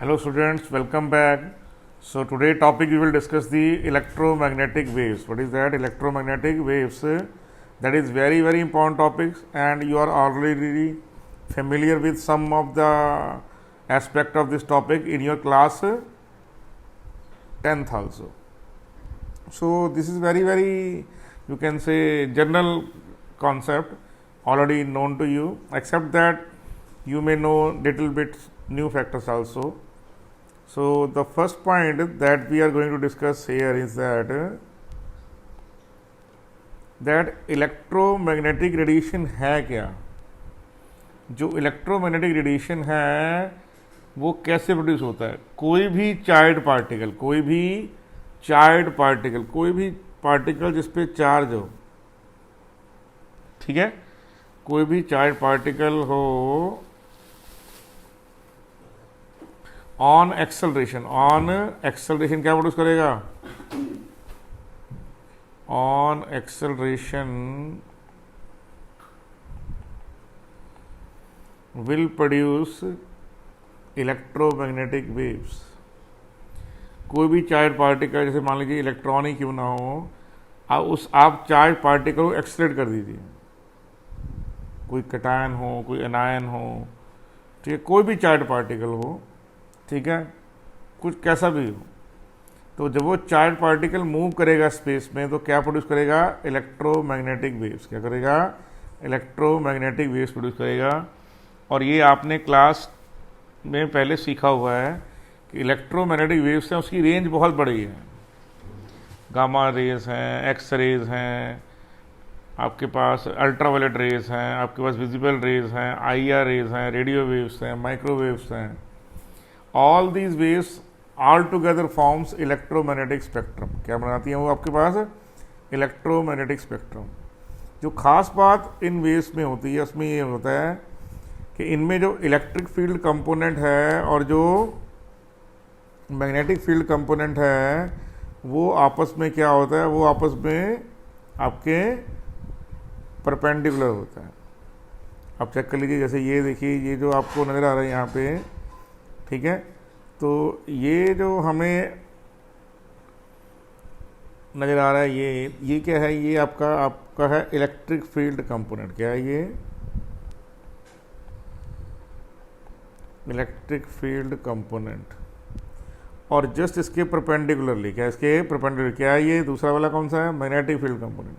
Hello students, welcome back. So today topic we will discuss the electromagnetic waves. What is that? Electromagnetic waves. That is very important topics, and you are already familiar with some of the aspect of this topic in your class 10th also. So this is very you can say general concept already known to you, except that you may know little bit new factors also. So the first point that we are going to discuss here is that electromagnetic radiation है क्या। जो electromagnetic radiation है वो कैसे produce होता है। कोई भी चार्ज पार्टिकल जिस पे चार्ज हो, ठीक है, कोई भी चार्ज पार्टिकल हो ऑन एक्सेलरेशन क्या प्रोड्यूस करेगा। On acceleration will produce electromagnetic waves. कोई भी चार्ज पार्टिकल, जैसे मान लीजिए इलेक्ट्रॉन ही क्यों ना हो, आप चार्ज पार्टिकल को एक्सेलरेट कर दीजिए। कोई कैटायन हो, कोई एनायन हो, ठीक है, कोई भी चार्ज पार्टिकल हो, ठीक है, कुछ कैसा भी हो, तो जब वो चार्ज पार्टिकल मूव करेगा स्पेस में तो क्या प्रोड्यूस करेगा। Electromagnetic waves. क्या करेगा? इलेक्ट्रोमैग्नेटिक वेव्स प्रोड्यूस करेगा। और ये आपने क्लास में पहले सीखा हुआ है कि इलेक्ट्रोमैग्नेटिक वेव्स हैं, उसकी रेंज बहुत बड़ी है। गामा रेज हैं, एक्स रेज हैं, आपके पास अल्ट्रावायलेट रेज हैं, आपके पास विजिबल रेज हैं, IR रेज हैं, रेडियो वेव्स हैं, माइक्रोवेव्स हैं। All these waves all together forms electromagnetic spectrum. क्या बनाती हैं वो आपके पास? Electromagnetic spectrum. जो खास बात इन वेव्स में होती है उसमें ये होता है कि इनमें जो इलेक्ट्रिक फील्ड कंपोनेंट है और जो मैग्नेटिक फील्ड कंपोनेंट है वो आपस में क्या होता है, वो आपस में आपके परपेंडिकुलर होता है। आप चेक कर लीजिए, जैसे ये देखिए, ये जो आपको नज़र आ रहा है यहाँ पे, ठीक है, तो ये जो हमें नज़र आ रहा है ये क्या है? ये आपका है इलेक्ट्रिक फील्ड कंपोनेंट। क्या है ये? Electric field component. और जस्ट इसके परपेंडिकुलरली, क्या इसके परपेंडिकुलर क्या है ये? दूसरा वाला कौन सा है? Magnetic field component.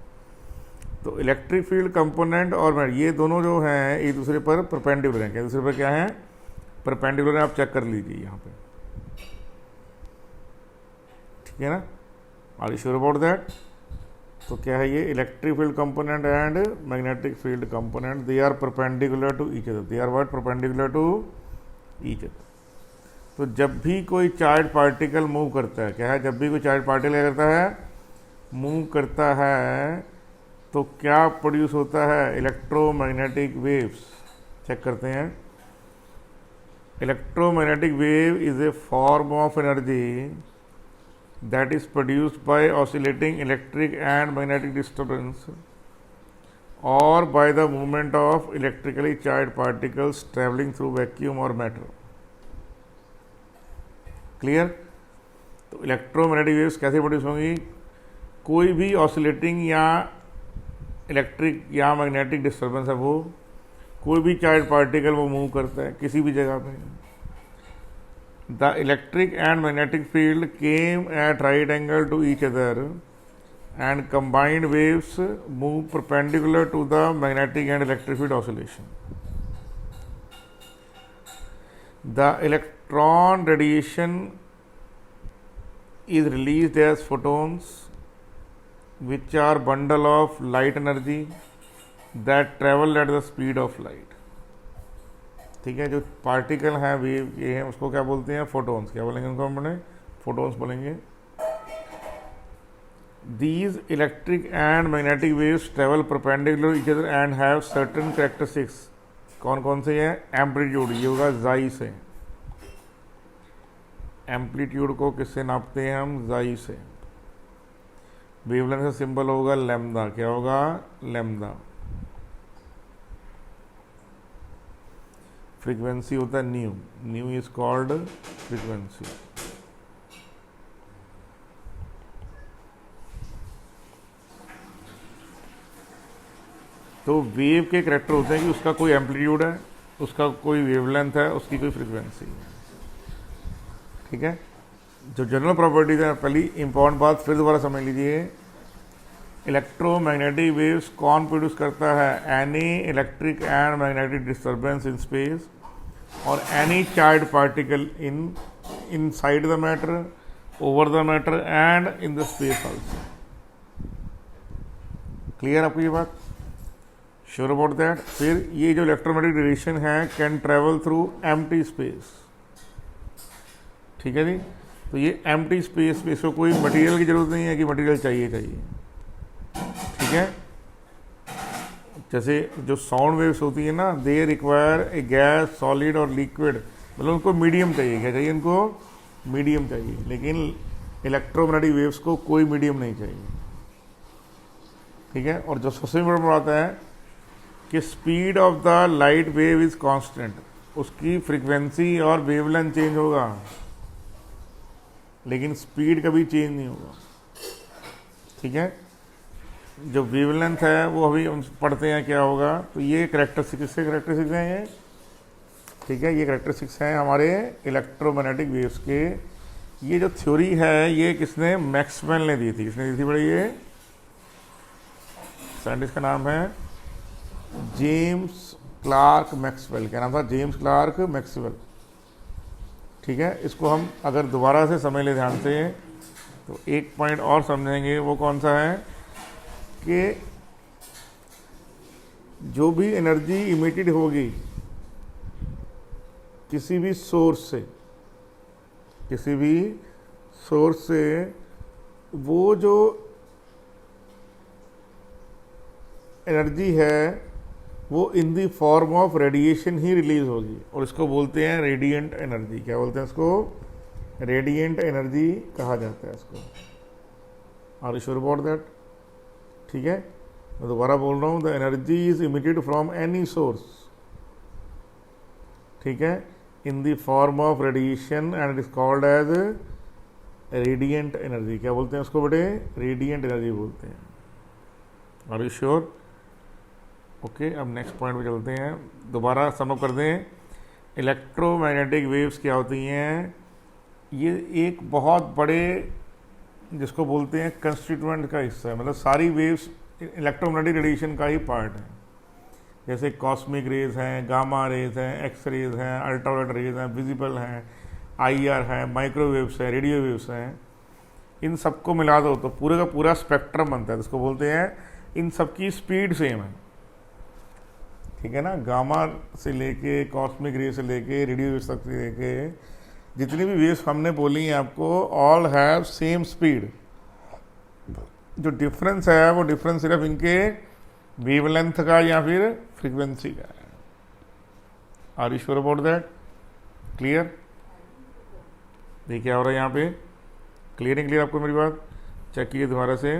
तो इलेक्ट्रिक फील्ड कंपोनेंट और ये दोनों जो हैं एक दूसरे पर परपेंडिकुलर हैं। क्या दूसरे पर क्या है? परपेंडिकुलर है। आप चेक कर लीजिए यहाँ पे, ठीक है ना। Are you sure about that? तो क्या है ये? Electric field component and magnetic field component, they are perpendicular to each other. They are what? Perpendicular to each other. तो जब भी कोई चार्ज पार्टिकल मूव करता है, क्या है? जब भी कोई चार्ज पार्टिकल क्या करता है? मूव करता है, तो क्या प्रोड्यूस होता है? Electromagnetic waves. चेक करते हैं। Electromagnetic wave is a form of energy that is produced by oscillating electric and magnetic disturbance or by the movement of electrically charged particles traveling through vacuum or matter. Clear? तो electromagnetic waves कैसे produce होंगी? कोई भी oscillating या electric या magnetic disturbance है, वो कोई भी चार्ज पार्टिकल वो मूव करता है किसी भी जगह पे। The electric and magnetic field came at right angle to each other and combined waves move perpendicular to the magnetic and electric field oscillation. The electron radiation is released as photons which are bundle of light energy that travel at the speed of light। ठीक है, जो particle हैं wave ये हैं, उसको क्या बोलते हैं? फोटोन्स। क्या बोलेंगे उनको? हमने फोटोन्स बोलेंगे। These electric and magnetic waves travel perpendicular to each other and have certain characteristics। कौन कौन से हैं? एम्पलीट्यूड, ये होगा जाई से। एम्पलीट्यूड को किससे नापते हैं हम? जाई से। वेवलेंथ का सिंबल होगा लैम्डा। क्या होगा? लैम्डा। फ्रीक्वेंसी होता है new, new is called frequency. तो वेव के करैक्टर होते हैं कि उसका कोई एम्पलीट्यूड है, उसका कोई वेवलेंथ है, उसकी कोई फ्रीक्वेंसी है। ठीक है, जो जनरल प्रॉपर्टीज है, पहली इंपॉर्टेंट बात फिर दोबारा समझ लीजिए, इलेक्ट्रोमैग्नेटिक वेव्स कौन प्रोड्यूस करता है? Any electric and magnetic disturbance in space और any charge particle inside the matter, over the matter and in the space also. Clear आपको ये बात? Sure about that? फिर ये जो इलेक्ट्रोमैग्नेटिक रेडिएशन है can travel through empty space. ठीक है जी, तो ये एम्प्टी स्पेस में इसको कोई मटेरियल की जरूरत नहीं है कि मटेरियल चाहिए। ठीक है, जैसे जो साउंड वेव्स होती है ना, they require a gas, solid और लिक्विड, मतलब उनको मीडियम चाहिए। क्या चाहिए उनको? मीडियम चाहिए। लेकिन इलेक्ट्रोमैग्नेटिक वेव्स को कोई मीडियम नहीं चाहिए। ठीक है, और जो सबसे इम्पोर्टेंट बात है कि speed of the light wave is constant, उसकी फ्रीक्वेंसी और वेवलेंथ चेंज होगा लेकिन स्पीड कभी चेंज नहीं होगा। ठीक है, जो वेवलेंथ है वो अभी हम पढ़ते हैं क्या होगा। तो ये करैक्टरिस्टिक्स हैं ये। ठीक है, ये करैक्टरिस्टिक्स हैं हमारे इलेक्ट्रोमैग्नेटिक वेव्स के। ये जो थ्योरी है ये किसने? मैक्सवेल ने दी थी। किसने दी थी बड़े? ये साइंटिस्ट का नाम है जेम्स क्लार्क मैक्सवेल। क्या नाम था? James Clerk Maxwell. ठीक है, इसको हम अगर दोबारा से समझ ले ध्यान से तो एक पॉइंट और समझेंगे। वो कौन सा है कि जो भी एनर्जी इमिटेड होगी किसी भी सोर्स से, वो जो एनर्जी है वो in the form of radiation ही रिलीज होगी और इसको बोलते हैं रेडिएंट एनर्जी। क्या बोलते हैं इसको? रेडिएंट एनर्जी कहा जाता है इसको। Are you sure about that? ठीक है, मैं दोबारा बोल रहा हूँ, the energy is emitted from any source, ठीक है, in the form of radiation and it is called as radiant energy. क्या बोलते हैं उसको बेटे? रेडिएंट एनर्जी बोलते हैं। Are you sure? ओके, अब नेक्स्ट पॉइंट पे चलते हैं। दोबारा समअप कर दें, इलेक्ट्रोमैग्नेटिक वेव्स क्या होती हैं? ये एक बहुत बड़े जिसको बोलते हैं कंस्टिट्यूएंट का हिस्सा है, मतलब सारी वेव्स इलेक्ट्रोमैग्नेटिक रेडिएशन का ही पार्ट है। जैसे कॉस्मिक रेज हैं, गामा रेज हैं, एक्स रेज हैं, अल्ट्रावायलेट रेज हैं, विजिबल हैं, आईआर है, माइक्रोवेव्स है, रेडियो वेव्स हैं। इन सबको मिला दो तो पूरे का पूरा स्पेक्ट्रम बनता है, जिसको बोलते हैं इन सबकी स्पीड सेम है। ठीक है ना, गामा से लेके कॉस्मिक रे से लेके रेडियो वेव्स तक से लेके जितनी भी वेव्स हमने बोली हैं आपको, ऑल हैव सेम स्पीड। जो डिफरेंस है वो डिफरेंस सिर्फ इनके वेवलेंथ का या फिर फ्रीक्वेंसी का है। Are you sure about that? Clear? देखिए क्या हो रहा है यहाँ पे, क्लियर नहीं क्लियर आपको मेरी बात? चेक कीजिए दोबारा से,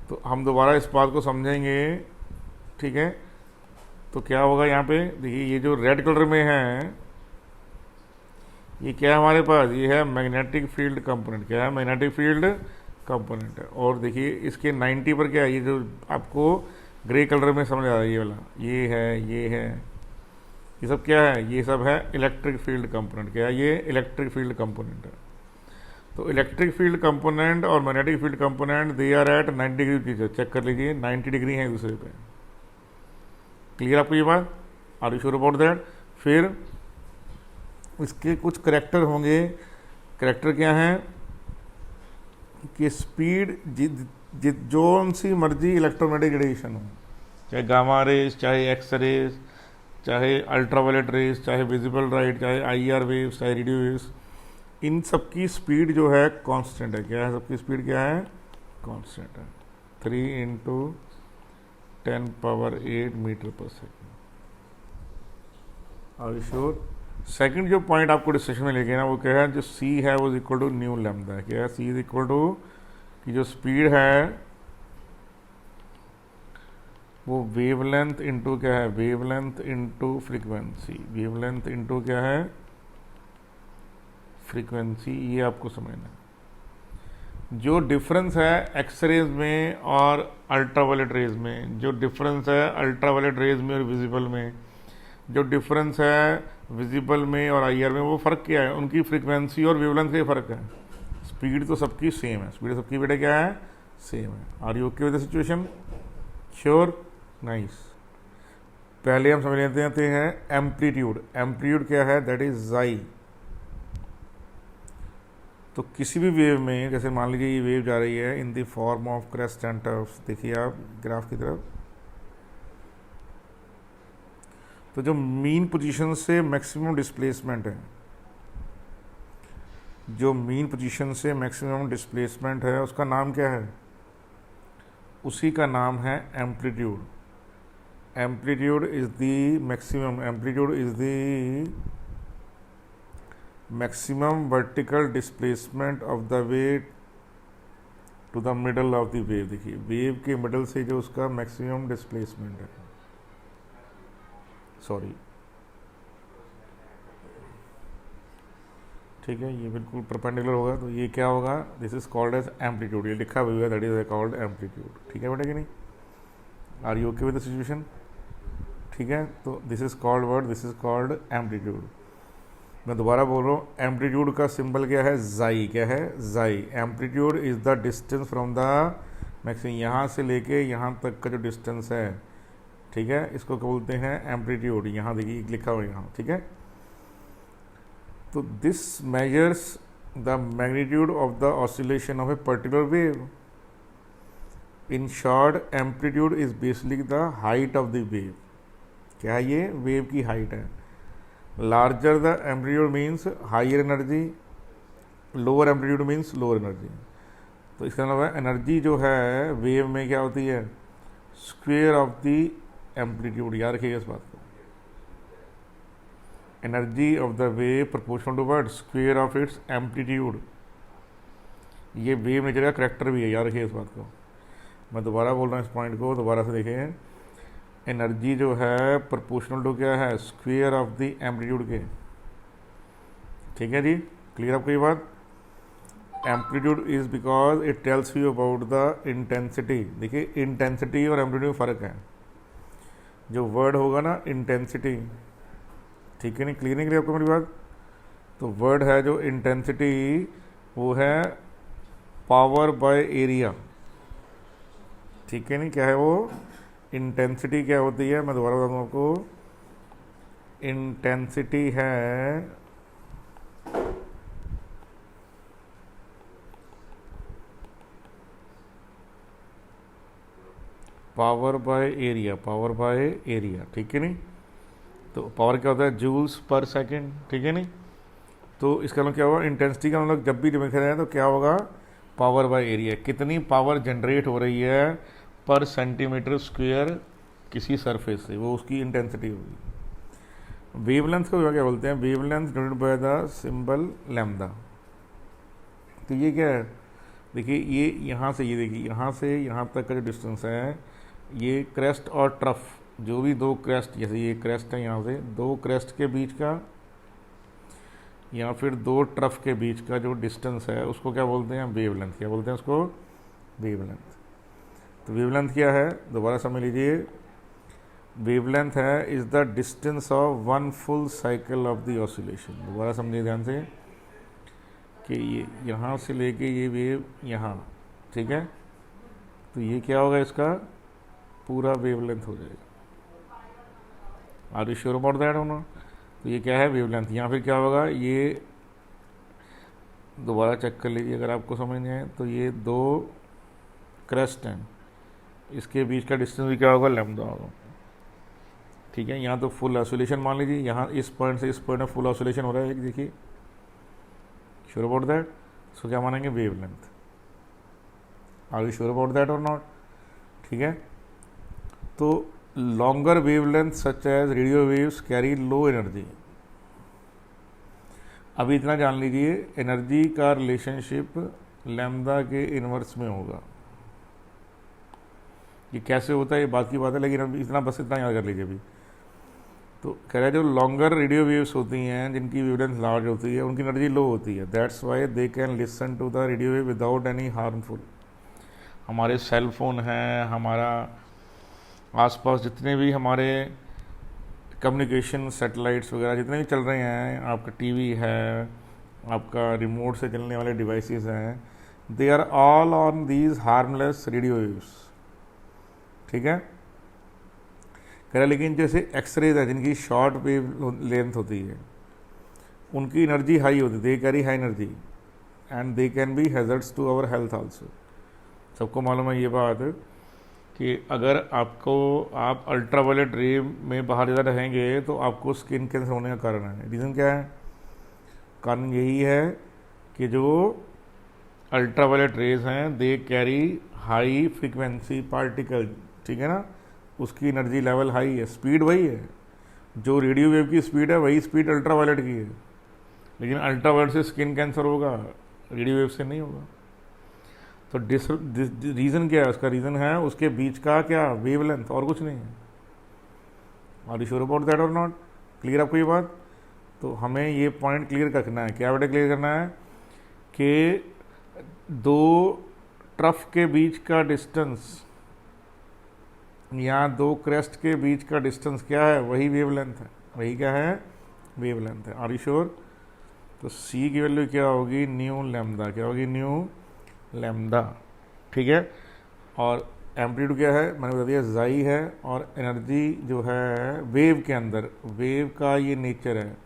तो हम दोबारा इस बात को समझेंगे। ठीक है, तो क्या होगा यहाँ पे? देखिए ये जो रेड कलर में है ये क्या है हमारे पास? ये है मैग्नेटिक फील्ड कंपोनेंट। क्या है? मैग्नेटिक फील्ड कंपोनेंट है। और देखिए इसके 90 पर क्या है? ये जो आपको ग्रे कलर में समझ आ रहा है ये वाला, ये है, ये सब क्या है? ये सब है इलेक्ट्रिक फील्ड कंपोनेंट। क्या है? ये इलेक्ट्रिक फील्ड कंपोनेंट है। तो इलेक्ट्रिक फील्ड कंपोनेंट और magnetic field component they are at 90 डिग्री। चेक कर लीजिए, 90 डिग्री है एक दूसरे पे। क्लियर आपको ये बात? Are you sure about that? फिर इसके कुछ करैक्टर होंगे। करैक्टर क्या है कि स्पीड जो सी मर्जी इलेक्ट्रोमैग्नेटिक रेडिएशन हो, चाहे गामा रेज, चाहे एक्स रेज, चाहे अल्ट्रावायलेट रेज, चाहे विजिबल लाइट, चाहे आईआर वेव्स, चाहे रेडियो वेव्स, इन सबकी स्पीड जो है कांस्टेंट है। क्या है? सबकी स्पीड क्या है? कांस्टेंट है। 3 × 10⁸ मीटर पर second. Are you sure? Second जो पॉइंट आपको डिस्कशन में लेके ना, वो क्या है? जो सी है वो इक्वल टू न्यू लैम्डा है। क्या है? सी इज इक्वल टू कि जो स्पीड है वो वेवलेंथ इनटू क्या है, wavelength into frequency, wavelength into क्या है, फ्रीक्वेंसी, ये आपको समझना है। जो डिफरेंस है एक्सरेज में और अल्ट्रावायलेट रेज में, जो डिफरेंस है अल्ट्रावायलेट रेज में और विजिबल में, जो डिफरेंस है विजिबल में और आईआर में, वो फ़र्क क्या है, उनकी फ्रीक्वेंसी और वेवलेंथ का फ़र्क है। स्पीड तो सबकी सेम है, स्पीड सबकी बेटा क्या है, सेम है। Are you okay with the situation? Sure, nice. पहले हम समझ लेते हैं एम्पलीट्यूड। एम्पलीट्यूड क्या है, दैट इज जाई। तो किसी भी वेव में, जैसे मान लीजिए ये वेव जा रही है in the form of crest and troughs, देखिए आप ग्राफ की तरफ, तो जो मीन पोजीशन से मैक्सिमम डिस्प्लेसमेंट है, जो मीन पोजीशन से मैक्सिमम डिस्प्लेसमेंट है, उसका नाम क्या है, उसी का नाम है amplitude. Amplitude is the maximum, amplitude is the maximum vertical displacement of the wave to the middle of the wave. देखिए वेव के मिडल से जो उसका मैक्सिमम डिस्प्लेसमेंट है, सॉरी, ठीक है, ये बिल्कुल परपेंडिकुलर होगा, तो ये क्या होगा, this is called as amplitude. ये लिखा हुआ है, दैट इज कॉल्ड एम्पलीट्यूड। ठीक है बेटा कि नहीं? Are you okay with the situation? ठीक है, तो this is called word, this is called amplitude. मैं दोबारा बोल रहा हूँ, एम्पलीट्यूड का सिंबल क्या है, जाई। क्या है, जाई। Amplitude is the distance from the maximum, यहाँ से लेके यहाँ तक का जो डिस्टेंस है, ठीक है, इसको क्या बोलते हैं, एम्पलीट्यूड। यहाँ देखिए लिखा हुआ है यहाँ, ठीक है। तो this measures the magnitude of the oscillation of a particular wave. In short, amplitude is basically the height of the wave. क्या है ये, वेव की हाइट है। Larger the amplitude means higher energy, lower amplitude means lower energy. तो इसका मतलब है energy जो है वेव में क्या होती है, स्क्वेयर ऑफ द एम्पलीट्यूड। याद रखिएगा इस बात को, energy of the wave proportional to what, square of its amplitude. ये वेव नेचर का करेक्टर भी है, याद रखिए इस बात को। मैं दोबारा बोल रहा हूँ इस पॉइंट को, दोबारा से देखें। एनर्जी जो है प्रोपोर्शनल टू क्या है, स्क्वेयर ऑफ द एम्पलीट्यूड के। ठीक है जी, क्लियर आपको ये बात? Amplitude is because it tells you about the intensity. देखिए इंटेंसिटी और एम्पलीट्यूड में फ़र्क है। जो वर्ड होगा ना इंटेंसिटी, ठीक है नहीं, क्लियर नहीं, क्लियर आपको मेरी बात? तो वर्ड है जो इंटेंसिटी, वो है पावर बाय एरिया। ठीक है नहीं, क्या है वो, इंटेंसिटी क्या होती है, मैं दोबारा बता दूँ आपको। इंटेंसिटी है power by area, power by area. ठीक है नहीं, तो पावर क्या होता है, जूल्स पर सेकंड। ठीक है नहीं, तो इसका मतलब क्या होगा, इंटेंसिटी का मतलब जब भी लिख रहे हैं तो क्या होगा, पावर बाय एरिया। कितनी पावर जनरेट हो रही है पर सेंटीमीटर स्क्वायर किसी सरफेस से, वो उसकी इंटेंसिटी होगी। वेवलेंथ को क्या बोलते हैं, wavelength denoted by the symbol lambda. तो ये क्या है, देखिए ये यहाँ से, ये देखिए यहाँ से यहाँ तक का जो डिस्टेंस है, ये क्रेस्ट और ट्रफ, जो भी दो क्रेस्ट, जैसे ये क्रेस्ट है, यहाँ से दो क्रेस्ट के बीच का या फिर दो ट्रफ के बीच का जो डिस्टेंस है, उसको क्या बोलते हैं, वेवलेंथ। क्या बोलते हैं उसको, वेवलेंथ। तो वेवलेंथ क्या है, दोबारा समझ लीजिए। वेवलेंथ है is the distance of one full cycle of the oscillation. दोबारा समझिए ध्यान से कि ये यहाँ से लेके ये वेव यहाँ, ठीक है, तो ये क्या होगा, इसका पूरा वेवलेंथ हो जाएगा। Are you sure about that होना? तो ये क्या है, वेवलेंथ। यहाँ फिर क्या होगा, ये दोबारा चेक कर लीजिए अगर आपको समझ नहीं आए तो। ये दो क्रेस्ट हैं, इसके बीच का डिस्टेंस भी क्या होगा, लैम्डा होगा। ठीक है, यहाँ तो फुल ऑसिलेशन मान लीजिए, यहाँ इस पॉइंट से इस पॉइंट में फुल ऑसिलेशन हो रहा है, एक देखिए, श्योर अबाउट दैट। इसको क्या मानेंगे, wavelength. Are you sure about that और नॉट? ठीक है, तो longer wavelength such as radio waves carry low energy. अभी इतना जान लीजिए, एनर्जी का रिलेशनशिप लैम्डा के इनवर्स में होगा। ये कैसे होता है ये बात की बात है, लेकिन अब इतना बस इतना याद कर लीजिए अभी। तो कह रहे हैं जो लॉन्गर रेडियो वेव्स होती हैं जिनकी वेवलेंथ लार्ज होती है उनकी एनर्जी लो होती है, that's why they can listen to the radio wave without any harmful. हमारे सेल फोन हैं, हमारा आसपास जितने भी हमारे कम्युनिकेशन सैटेलाइट्स वगैरह जितने भी चल रहे हैं, आपका टीवी है, आपका रिमोट से चलने वाले डिवाइसेस हैं, they are all on these harmless radio waves. ठीक है, कह रहा लेकिन जैसे एक्सरेज है जिनकी शॉर्ट वेव लेंथ होती है उनकी एनर्जी हाई होती है, they carry high energy and they can be hazards to our health also. सबको मालूम है ये बात कि अगर आपको आप अल्ट्रावायलेट रे में बाहर ज़्यादा रहेंगे तो आपको स्किन कैंसर होने का कारण है। रीज़न क्या है? कारण यही है कि जो अल्ट्रावायलेट रेज हैं दे कैरी हाई फ्रीक्वेंसी पार्टिकल, ठीक है ना, उसकी एनर्जी लेवल हाई है, स्पीड वही है, जो रेडियो वेव की स्पीड है वही स्पीड अल्ट्रावायलेट की है, लेकिन अल्ट्रावायलेट से स्किन कैंसर होगा, रेडियो वेव से नहीं होगा। तो रीज़न क्या है? उसका रीज़न है उसके बीच का क्या वेवलेंथ, और कुछ नहीं है। Are you sure about that और नॉट? क्लियर आपको ये बात? तो हमें ये पॉइंट क्लियर रखना है। क्या बेटा क्लियर करना है कि दो ट्रफ के बीच का डिस्टेंस या दो क्रेस्ट के बीच का डिस्टेंस क्या है? वही वेवलेंथ है। वही क्या है? वेवलेंथ है। Are you sure? तो सी की वैल्यू क्या होगी? Nu lambda. क्या होगी? Nu lambda. ठीक है, और एम्पलीट्यूड क्या है? मैंने बता दिया जाई है, और एनर्जी जो है वेव के अंदर, वेव का ये नेचर है,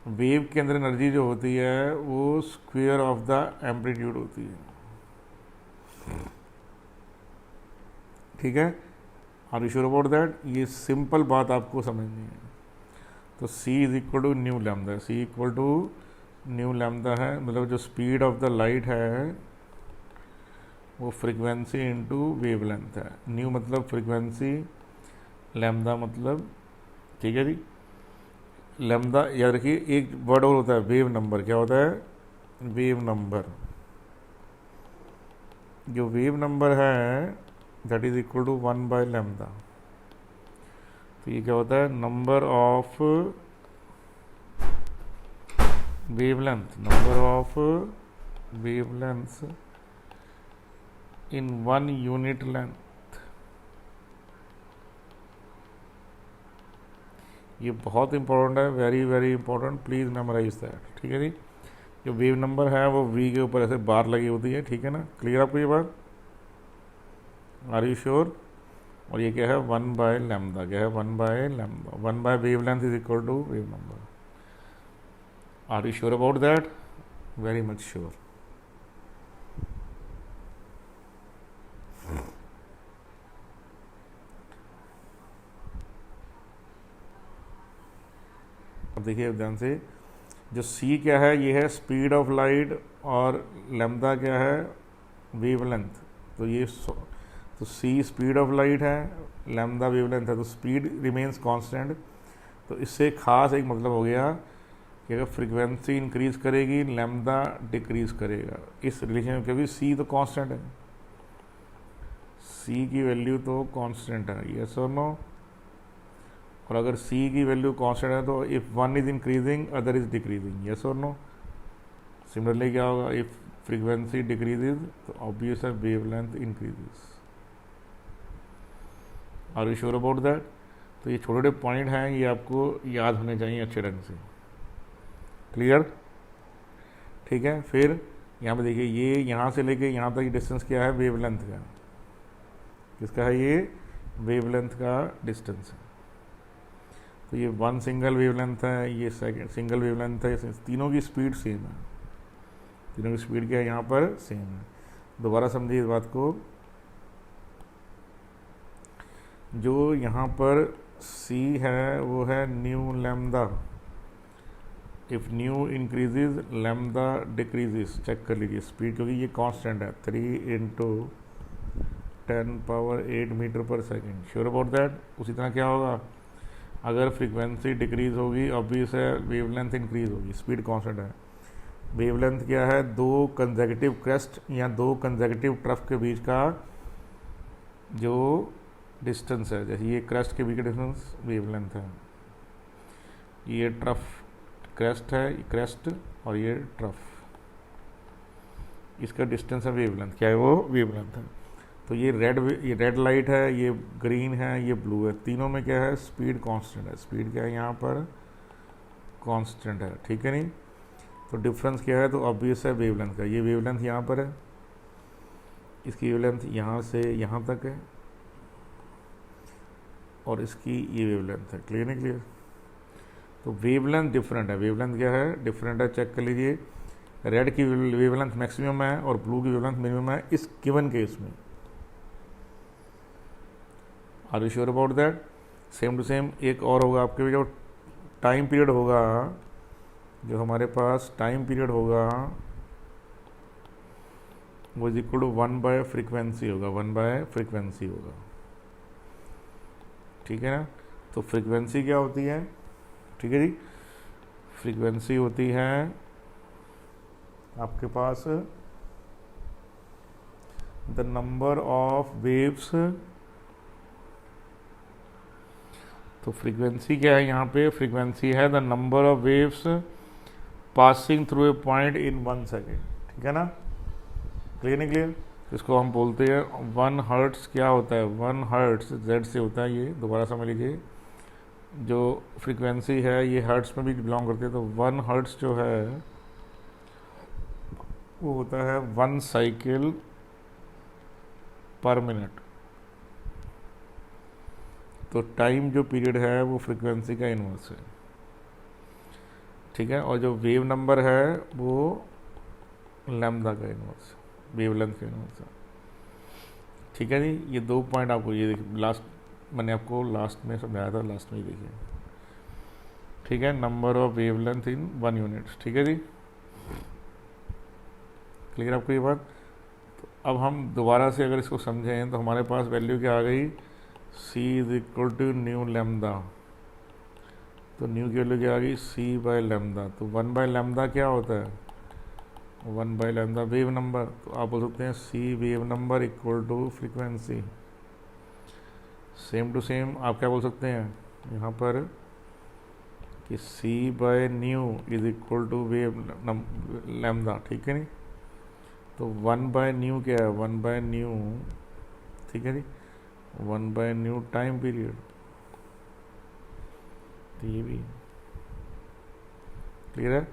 वेव के अंदर एनर्जी जो होती है वो स्क्वायर ऑफ द एम्पलीट्यूड होती है। ठीक है, are you sure about that? ये सिंपल बात आपको समझनी है। तो c is equal to nu lambda, c equal to nu lambda है, मतलब जो स्पीड ऑफ द लाइट है वो फ्रीक्वेंसी इनटू वेवलेंथ है। न्यू मतलब फ्रीक्वेंसी, लैम्डा मतलब, ठीक है जी, लैम्डा याद रखिए। एक वर्ड और होता है वेव नंबर। क्या होता है? Wave number. जो वेव नंबर है that is equal to 1 by lambda. तो ये क्या होता है? नंबर ऑफ वेवलेंथ, नंबर ऑफ वेवलेंथ इन 1 यूनिट लेंथ। ये बहुत इंपॉर्टेंट है, very very important, please memorise that. ठीक है जी, जो वेव नंबर है वो वी के ऊपर ऐसे बार लगी होती है। ठीक है ना, क्लियर आपको ये बात? Are you sure? और ये क्या है? 1 बाय लैम्डा। क्या है? 1 by lambda. 1 by wave length is equal to wave number. Are you sure about that? Very much sure. अब देखिए ध्यान से, जो c क्या है? ये है स्पीड ऑफ लाइट, और लैम्डा क्या है? वेवलेंथ। तो ये तो c स्पीड ऑफ लाइट है, लैम्डा वेवलेंथ है, तो स्पीड रिमेन्स कांस्टेंट। तो इससे खास एक मतलब हो गया कि अगर फ्रीक्वेंसी इंक्रीज करेगी लैम्डा डिक्रीज करेगा। इस रिलेशन में कभी c तो कांस्टेंट है, c की वैल्यू तो कांस्टेंट है, यस और नो? और अगर c की वैल्यू कांस्टेंट है तो if one is increasing other is decreasing, yes और नो? सिमिलरली क्या होगा? इफ फ्रीक्वेंसी डिक्रीजेज तो ऑब्वियस है wavelength increases. Are you sure about that? तो ये छोटे छोटे पॉइंट हैं, ये आपको याद होने चाहिए अच्छे ढंग से। क्लियर? ठीक है, फिर यहाँ पे देखिए, ये यहाँ से लेके यहाँ तक डिस्टेंस क्या है? वेवलेंथ का। किसका है ये? वेवलेंथ का डिस्टेंस है। तो ये 1 सिंगल वेवलेंथ है, ये सेकंड सिंगल वेवलेंथ है, तीनों की स्पीड सेम है। तीनों की स्पीड क्या है? यहाँ पर सेम है। दोबारा समझिए इस बात को, जो यहाँ पर c है वो है nu lambda. If nu increases lambda decreases. Check कर लीजिए स्पीड, क्योंकि ये कांस्टेंट है, 3 इंटू 10⁸ मीटर पर सेकेंड। Sure about that? उसी तरह क्या होगा? अगर फ्रीक्वेंसी डिक्रीज होगी ऑब्वियस है वेवलेंथ इंक्रीज होगी, स्पीड कांस्टेंट है। वेवलेंथ क्या है? दो कंसेक्यूटिव क्रेस्ट या दो कंसेक्यूटिव ट्रफ के बीच का जो डिस्टेंस है, जैसे ये क्रेस्ट के बीच का डिस्टेंस वेवलेंथ है, ये ट्रफ क्रेस्ट है, क्रेस्ट और ये ट्रफ, इसका डिस्टेंस है वेवलेंथ, क्या है वो वेवलेंथ है। तो ये रेड लाइट है, ये ग्रीन है, ये ब्लू है, तीनों में क्या है स्पीड कांस्टेंट है, स्पीड क्या है यहाँ पर कांस्टेंट है, ठीक है नहीं। तो डिफरेंस क्या है, तो ऑब्वियस है वेवलेंथ का, ये वेवलेंथ यहाँ पर है, इसकी वेवलेंथ यहाँ से यहाँ तक है और इसकी ये वेवलेंथ है, क्लियर नहीं क्लियर। तो वेवलेंथ डिफरेंट है, वेवलेंथ क्या है डिफरेंट है, चेक कर लीजिए। रेड की वेवलेंथ मैक्सिमम है और ब्लू की वेवलेंथ मिनिमम है इस गिवन केस में। Are you sure about that. Same to same एक और होगा आपके, जो टाइम पीरियड होगा, जो हमारे पास टाइम पीरियड होगा वो इज इक्वल टू 1/फ्रीक्वेंसी होगा, 1/फ्रीक्वेंसी होगा, ठीक है ना। तो फ्रीक्वेंसी क्या होती है, ठीक है जी, फ्रीक्वेंसी होती है आपके पास द नंबर ऑफ वेव्स। तो फ्रीक्वेंसी क्या है यहाँ पे, फ्रीक्वेंसी है the number of waves passing through a point in 1 second, ठीक है ना, क्लियर नहीं क्लियर। इसको हम बोलते हैं 1 हर्ट्स, क्या होता है 1 हर्ट्स, जेड से होता है, ये दोबारा समझ लीजिए, जो फ्रीक्वेंसी है ये हर्ट्स में भी बिलोंग करती है। तो 1 हर्ट्स जो है वो होता है 1 साइकिल पर मिनट। तो टाइम जो पीरियड है वो फ्रीक्वेंसी का इनवर्स है, ठीक है। और जो वेव नंबर है वो लैम्डा का इनवर्स, वेवलेंथ का इनवर्स है, ठीक है जी। ये 2 पॉइंट आपको ये देखिए, लास्ट मैंने आपको लास्ट में समझाया था, लास्ट में ही देखिए, ठीक है। नंबर ऑफ वेवलेंथ इन 1 यूनिट, ठीक है जी, क्लियर आपको ये बात। तो अब हम दोबारा से अगर इसको समझें तो हमारे पास वैल्यू क्या आ गई, C is equal to nu lambda. तो न्यू की वैल्यू क्या आ गई, C/λ। तो 1/λ क्या होता है, 1/λ वेव नंबर। तो आप बोल सकते हैं C wave number equal to frequency. Same to same आप क्या बोल सकते हैं यहाँ पर कि C/न्यू is equal to wave lambda, ठीक है नहीं। तो 1/न्यू क्या है, 1/न्यू, ठीक है जी, 1/न्यू टाइम पीरियड। तो ये भी क्लियर है।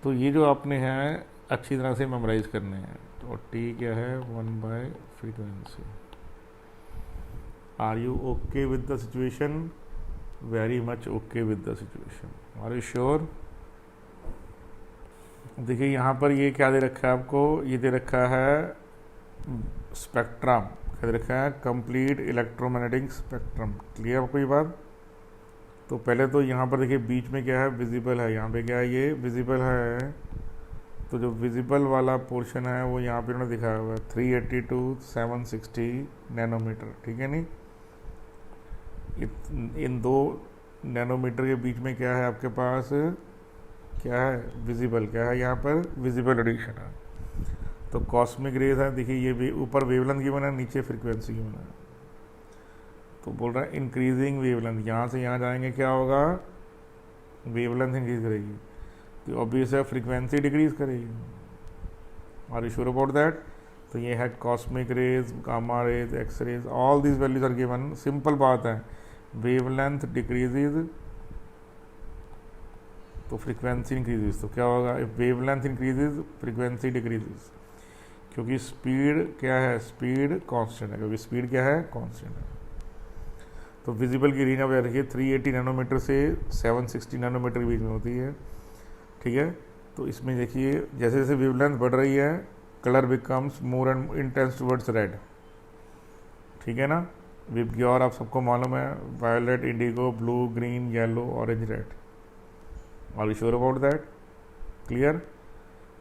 तो ये जो आपने हैं अच्छी तरह से मेमोराइज करने हैं। तो T क्या है, 1/फ्रीक्वेंसी। Are you okay with the situation, very much okay with the situation, are you sure. देखिए यहाँ पर ये क्या दे रखा है आपको, ये दे रखा है स्पेक्ट्रम, क्या दे रखा है, कंप्लीट इलेक्ट्रोमैग्नेटिक स्पेक्ट्रम, क्लियर आपको ये बात। तो पहले तो यहाँ पर देखिए बीच में क्या है, विजिबल है, यहाँ पे क्या है, ये विजिबल है। तो जो विजिबल वाला पोर्शन है वो यहाँ पे उन्होंने दिखाया हुआ है 380 to 760 नैनोमीटर, ठीक है नहीं। इन 2 नैनोमीटर के बीच में क्या है आपके पास, क्या है विजिबल, क्या है यहाँ पर विजिबल रेडिएशन है। तो कॉस्मिक रेज है, देखिए ये भी ऊपर वेवलेंथ गिवन है, नीचे फ्रीक्वेंसी गिवन है। तो बोल रहा है इंक्रीजिंग वेवलेंथ, यहाँ से यहाँ जाएंगे क्या होगा, वेवलेंथ इंक्रीज करेगी, तो ऑब्वियस है फ्रीक्वेंसी डिक्रीज करेगी। Are you sure about that. तो ये है cosmic rays, gamma rays, X rays, all these values are given. Simple बात है, वेवलेंथ डिक्रीजेज तो फ्रीक्वेंसी इंक्रीजेज। तो क्या होगा, if wavelength increases frequency decreases, क्योंकि स्पीड क्या है, स्पीड कांस्टेंट है, क्योंकि स्पीड क्या है, कांस्टेंट है। तो विजिबल की रेंज आप याद रखिए 380 नैनोमीटर से 760 नैनोमीटर के बीच में होती है, ठीक है। तो इसमें देखिए जैसे जैसे वेवलेंथ बढ़ रही है, colour becomes more and intense towards red, ठीक है ना। विबग्योर आप सबको मालूम है, violet, indigo, blue, green, yellow, orange, red. Are you sure about that, clear.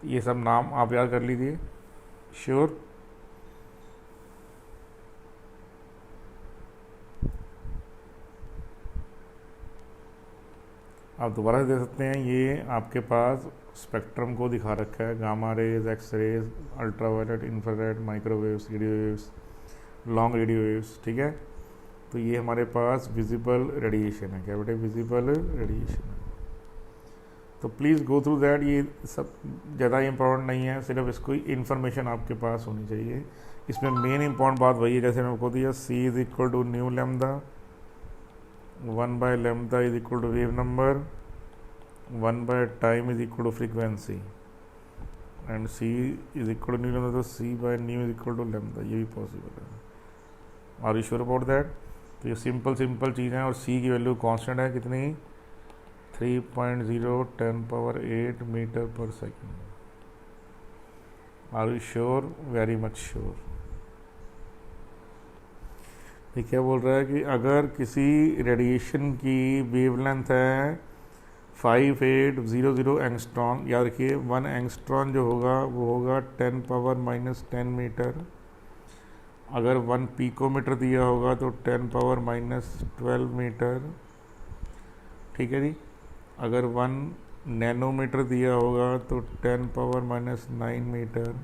ये सब नाम आप याद कर लीजिए, श्योर। आप दोबारा से देख सकते हैं, ये आपके पास स्पेक्ट्रम को दिखा रखा है, gamma rays, X rays, ultraviolet, infrared, microwaves, radio waves, long radio waves, ठीक है। तो ये हमारे पास विजिबल रेडिएशन है, क्या बेटे, विजिबल रेडिएशन है। तो प्लीज़ गो थ्रू दैट, ये सब ज़्यादा इंपॉर्टेंट नहीं है, सिर्फ इसको इन्फॉर्मेशन आपके पास होनी चाहिए। इसमें मेन इंपॉर्टेंट बात वही है, जैसे मैंने आपको दिया, C is equal to nu lambda, 1/λ is equal to wave number, 1/टाइम is equal to frequency, and C is equal to nu lambda, तो c/न्यू इज इक्वल टू लैम्डा, ये भी पॉसिबल है। Are you sure about that? तो ये simple चीज़ें हैं, और c की वैल्यू कांस्टेंट है कितनी, 3.0 × 10⁸ मीटर पर second. Are you sure? Very much sure. ये क्या बोल रहा है कि अगर किसी रेडिएशन की वेवलेंथ है 5800 एंगस्ट्रॉन, याद रखिए 1 एंगस्ट्रॉन जो होगा वो होगा 10⁻⁻10 मीटर। अगर 1 पिकोमीटर दिया होगा तो 10⁻⁻12 मीटर, ठीक है जी। अगर 1 नैनोमीटर दिया होगा तो 10⁻⁹ मीटर,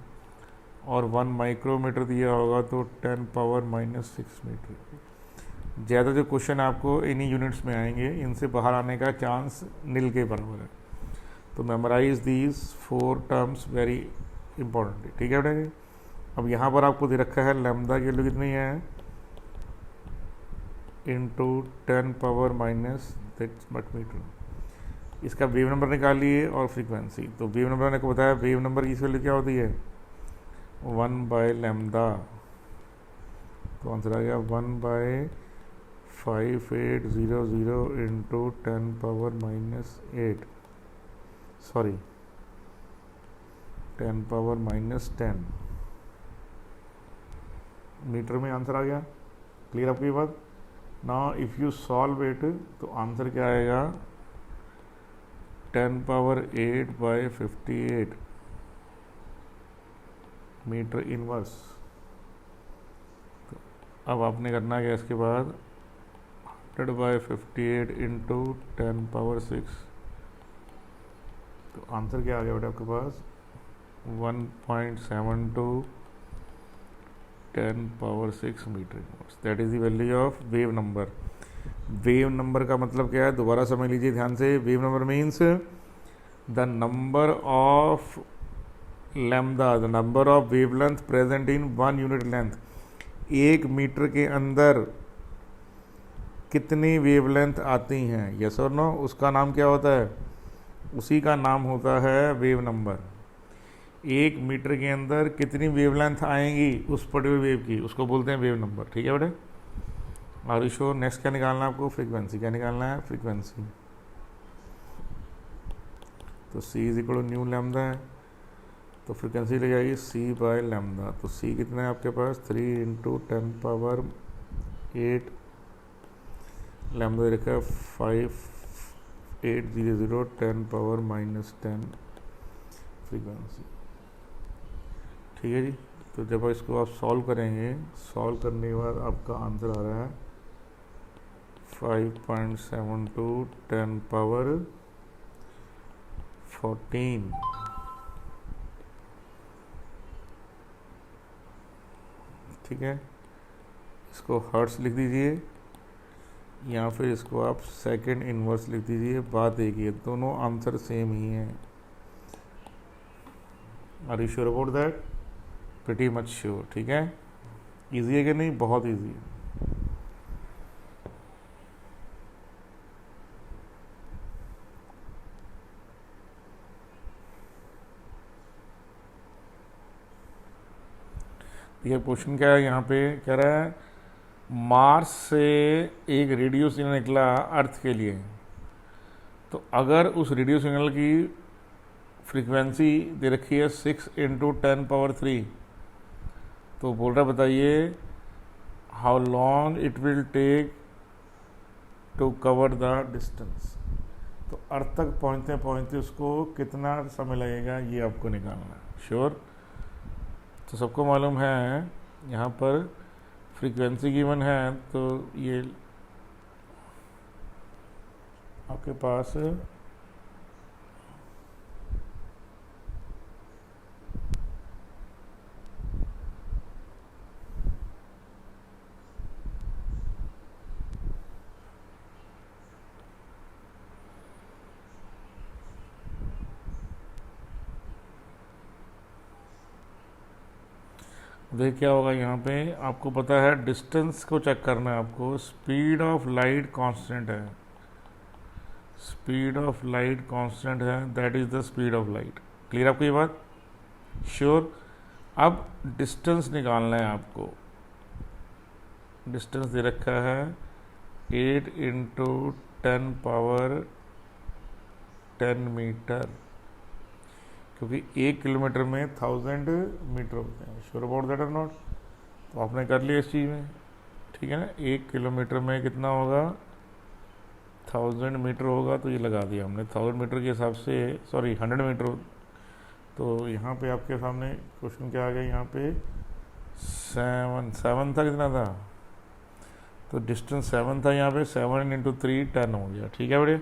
और 1 माइक्रोमीटर दिया होगा तो 10⁻⁻6 मीटर। ज़्यादा जो क्वेश्चन आपको इन्हीं यूनिट्स में आएंगे, इनसे बाहर आने का चांस नील के बराबर है। तो memorise these 4 terms very important, ठीक है बेटा। अब यहाँ पर आपको दे रखा है लैम्डा की वैल्यू कितनी है, इंटू 10⁻⁻⁰ मीटर। इसका वेव नंबर निकालिए और फ्रीक्वेंसी। तो वेव नंबर ने को बताया, वेव नंबर की वैल्यू क्या होती है, 1/λ। तो आंसर आ गया 1/5800 इंटू 10⁻⁻8, सॉरी 10⁻⁻10 मीटर में आंसर आ गया। क्लियर आपकी बात? Now if you solve it तो आंसर क्या आएगा, 10⁻8/58 मीटर इनवर्स। तो अब आपने करना क्या इसके बाद, 100/58 इंटू 10⁻6। तो आंसर क्या आ गया बेटा आपके पास, 1.72 10⁻6 metre inverse. That is the value of wave number. Wave number का मतलब क्या है, दोबारा समझ लीजिए ध्यान से। Wave number means the number of lambda, the number of wavelength present in 1 unit length. 1 metre के अंदर कितनी वेवलेंथ आती हैं, यस और नो, उसका नाम क्या होता है, उसी का नाम होता है वेव नंबर। 1 मीटर के अंदर कितनी वेवलेंथ आएंगी उस पर्टिकुलर वेव की, उसको बोलते हैं वेव नंबर, ठीक है बेटे। Are you sure? नेक्स्ट क्या निकालना है आपको, फ्रीक्वेंसी। क्या निकालना है, फ्रीक्वेंसी। तो c is equal to nu lambda है, तो फ्रीक्वेंसी लग जाएगी c/λ। तो c कितना है आपके पास, 3 इंटू 10⁻8, लैम्डा रखा है 5800 10⁻⁻10 फ्रीक्वेंसी, ठीक है जी। तो जब इसको आप सॉल्व करेंगे, सॉल्व करने के बाद आपका आंसर आ रहा है 5.72 10⁻14, ठीक है। इसको हर्ट्स लिख दीजिए, या फिर इसको आप सेकंड इनवर्स लिख दीजिए। बात एक ही है, दोनों आंसर सेम ही हैं। Are you sure about that? Pretty much sure, ठीक है। इजी है कि नहीं, बहुत इजी है। ये क्वेश्चन क्या है, यहाँ पे कह रहा है मार्स से एक रेडियो सिग्नल निकला अर्थ के लिए, तो अगर उस रेडियो सिग्नल की फ्रीक्वेंसी दे रखी है 6 इंटू 10⁻3, तो बोल रहा बताइए how long it will take to cover the distance. तो अर्थ तक पहुँचते पहुँचते उसको कितना समय लगेगा, ये आपको निकालना है। श्योर? तो सबको मालूम है यहाँ पर फ्रीक्वेंसी गिवन है, तो ये आपके पास देख क्या होगा यहाँ पे, आपको पता है डिस्टेंस को चेक करना है आपको। स्पीड ऑफ लाइट कांस्टेंट है, स्पीड ऑफ लाइट कांस्टेंट है, that is the speed of light. Clear आपको ये बात? श्योर। अब डिस्टेंस निकालना है आपको। डिस्टेंस दे रखा है 8 इंटू 10 पावर 10 मीटर, क्योंकि 1 किलोमीटर में 1000 मीटर होते हैं। श्योर अबाउट दैट और नॉट? तो आपने कर लिया इस चीज़ में, ठीक है ना। 1 किलोमीटर में कितना होगा? 1000 मीटर होगा, तो ये लगा दिया हमने 1000 मीटर के हिसाब से, सॉरी 100 मीटर। तो यहाँ पे आपके सामने क्वेश्चन क्या आ गया, यहाँ पे 7 था, कितना था? तो डिस्टेंस 7 था, यहाँ पे 7 इंटू 3 10 हो गया। ठीक है बढ़िया,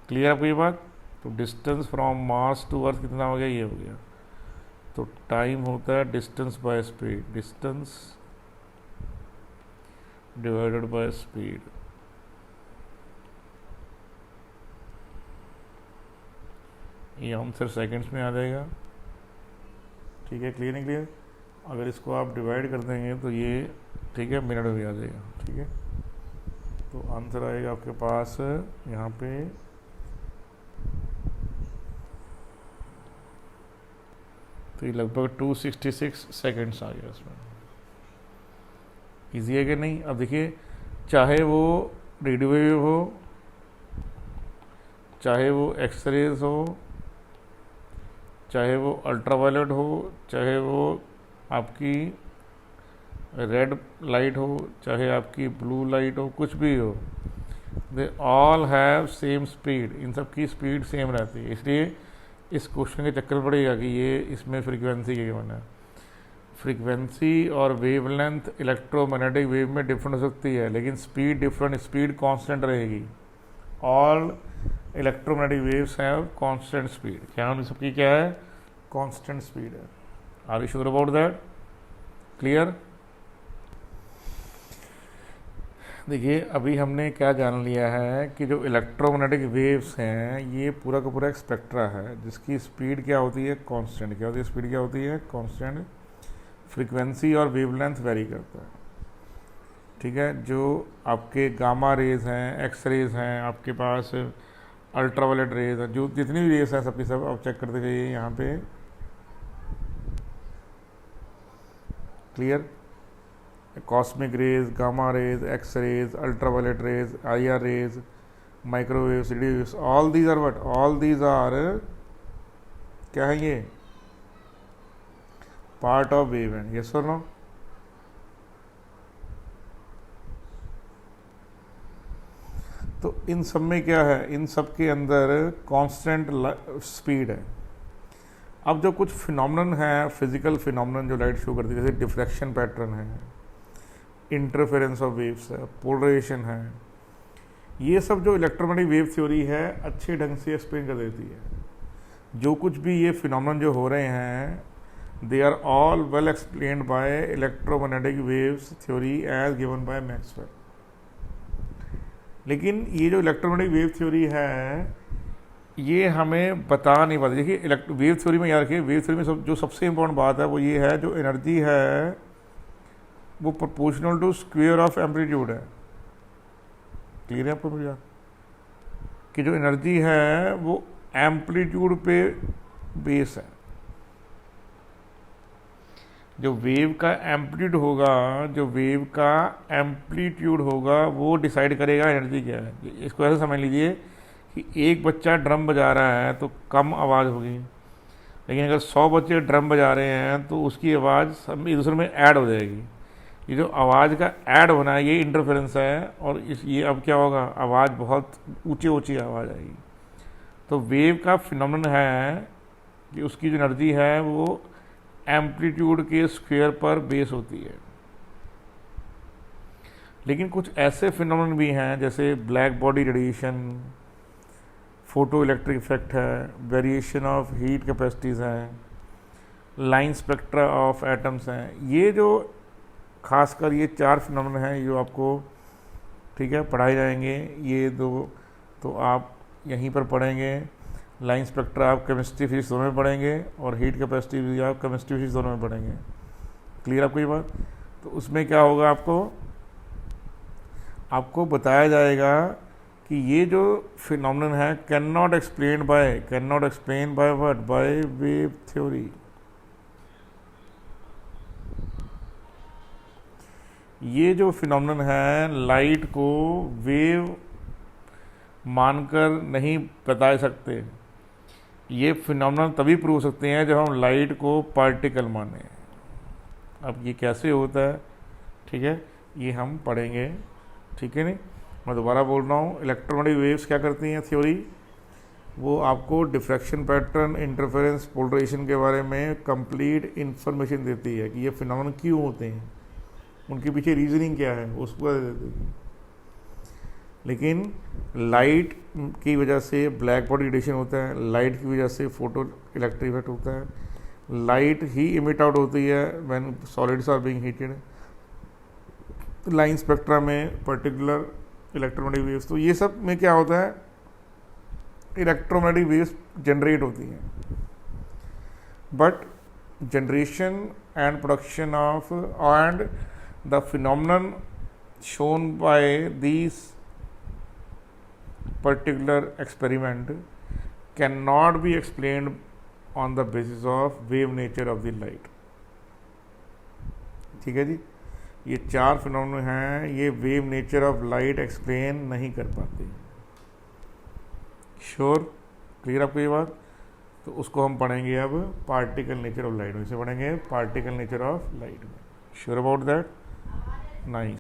क्लियर आपको ये बात? तो distance from Mars to Earth कितना हो गया? ये हो गया। तो टाइम होता है distance by speed, distance divided by speed. ये आंसर सेकंड्स में आ जाएगा। ठीक है, क्लियर नहीं क्लियर? अगर इसको आप डिवाइड कर देंगे तो ये, ठीक है, मिनट में आ जाएगा। ठीक है, तो आंसर आएगा आपके पास यहाँ पे तो ये लगभग 266 सेकेंड्स आ गया इसमें। ईजी है कि नहीं? अब देखिए, चाहे वो रेडियो वेव हो, चाहे वो एक्सरेज हो, चाहे वो अल्ट्रावायलेट हो, चाहे वो आपकी रेड लाइट हो, चाहे आपकी ब्लू लाइट हो, कुछ भी हो, they all have same speed. इन सब की स्पीड सेम रहती है। इसलिए इस क्वेश्चन के चक्कर पड़ेगा कि ये इसमें फ्रीक्वेंसी क्या बना। फ्रीक्वेंसी और वेवलेंथ इलेक्ट्रोमैग्नेटिक वेव में डिफरेंट हो सकती है, लेकिन स्पीड डिफरेंट, स्पीड कांस्टेंट रहेगी। All electromagnetic waves have constant speed. क्या उन सबकी क्या है? कांस्टेंट स्पीड है। Are you sure about that? Clear? देखिए, अभी हमने क्या जान लिया है कि जो इलेक्ट्रोमैग्नेटिक वेव्स हैं, ये पूरा का पूरा एक स्पेक्ट्रा है जिसकी स्पीड क्या होती है? कांस्टेंट। क्या होती है? स्पीड क्या होती है? कांस्टेंट। फ्रीक्वेंसी और वेवलेंथ वेरी करता है। ठीक है, जो आपके गामा रेज हैं, एक्स रेज हैं, आपके पास अल्ट्रावायलेट रेज हैं, जो जितनी भी रेज हैं सबकी सब आप चेक करते जाइए यहाँ पे। Clear? Cosmic rays, gamma rays, X rays, ultraviolet rays, IR rays, microwave, CD waves, all these are what? All these are क्या है? ये part of wave band. Yes और नो? तो इन सब में क्या है? इन सब के अंदर कांस्टेंट स्पीड है। अब जो कुछ फिनोमेनन है, फिजिकल फिनोमेनन जो लाइट शो करती है, जैसे डिफ्रैक्शन पैटर्न है, इंटरफेरेंस ऑफ वेव्स है, पोलराइजेशन है, ये सब जो इलेक्ट्रोमैग्नेटिक वेव थ्योरी है अच्छे ढंग से एक्सप्लेन कर देती है। जो कुछ भी ये फिनोमेनन जो हो रहे हैं, they are all well explained by electromagnetic waves theory as given by Maxwell. लेकिन ये जो इलेक्ट्रोमैग्नेटिक वेव थ्योरी है, ये हमें बता नहीं पाती। देखिए, वेव थ्योरी में याद रखिए, वेव थ्योरी में जो सबसे इंपॉर्टेंट बात है वो ये है, जो एनर्जी है वो proportional to square of amplitude है। क्लियर है आपको भैया? कि जो एनर्जी है वो एम्पलीट्यूड पे बेस है। जो वेव का एम्पलीट्यूड होगा, जो वेव का एम्पलीट्यूड होगा वो डिसाइड करेगा एनर्जी क्या है। इसको ऐसे समझ लीजिए कि एक बच्चा ड्रम बजा रहा है तो कम आवाज़ होगी, लेकिन अगर 100 बच्चे ड्रम बजा रहे हैं तो उसकी आवाज़ सब एक दूसरे में ऐड हो जाएगी। ये जो आवाज़ का ऐड होना है, ये इंटरफेरेंस है। और ये अब क्या होगा? आवाज़ बहुत ऊंची ऊंची आवाज़ आएगी। तो वेव का फिनोमेनन है कि उसकी जो एनर्जी है वो एम्पलीट्यूड के स्क्वायर पर बेस होती है। लेकिन कुछ ऐसे फिनोमेनन भी हैं जैसे black body radiation, photo electric effect है, वेरिएशन ऑफ हीट कैपेसिटीज़ हैं, लाइन स्पेक्ट्रा ऑफ एटम्स हैं। ये जो खासकर ये 4 फिनोमेनन हैं जो आपको, ठीक है, पढ़ाए जाएंगे। ये दो तो आप यहीं पर पढ़ेंगे। लाइन स्पेक्ट्रा आप केमिस्ट्री फिजिक्स दोनों में पढ़ेंगे और हीट कैपेसिटी भी आप केमिस्ट्री फिजिक्स दोनों में पढ़ेंगे। क्लियर आपको ये बात? तो उसमें क्या होगा, आपको बताया जाएगा कि ये जो फिनोमेनन है can not explain by what, by wave theory. ये जो फिनोमेनन है लाइट को वेव मानकर नहीं बता सकते। ये फिनोमेनन तभी प्रूव हो सकते हैं जब हम लाइट को पार्टिकल माने। अब ये कैसे होता है, ठीक है, ये हम पढ़ेंगे, ठीक है। नहीं, मैं दोबारा बोल रहा हूँ, इलेक्ट्रोमैग्नेटिक वेव्स क्या करती हैं थ्योरी, वो आपको डिफ्रैक्शन पैटर्न, इंटरफेरेंस, पोलराइजेशन के बारे में कंप्लीट इंफॉर्मेशन देती है कि ये फिनोमेनन क्यों होते हैं, उनके पीछे रीजनिंग क्या है, उसको देती है। लेकिन लाइट की वजह से ब्लैक बॉडी रेडिएशन होता है, लाइट की वजह से फोटो इलेक्ट्रिक इफेक्ट होता है, लाइट ही इमिट आउट होती है when solids are being heated, line spectra में पर्टिकुलर इलेक्ट्रोमैग्नेटिक वेव्स। तो ये सब में क्या होता है, इलेक्ट्रोमैग्नेटिक वेव्स जनरेट होती हैं, but generation and production of and the phenomenon shown by these particular experiment cannot be explained on the basis of wave nature of the light। ठीक है जी, ये 4 फिनोमेनन हैं, ये wave nature of light explain नहीं कर पाते। Sure, clear आपको ये बात? तो उसको हम पढ़ेंगे अब पार्टिकल नेचर ऑफ लाइट में, इसे पढ़ेंगे पार्टिकल नेचर ऑफ लाइट में। Sure about that? नाइस।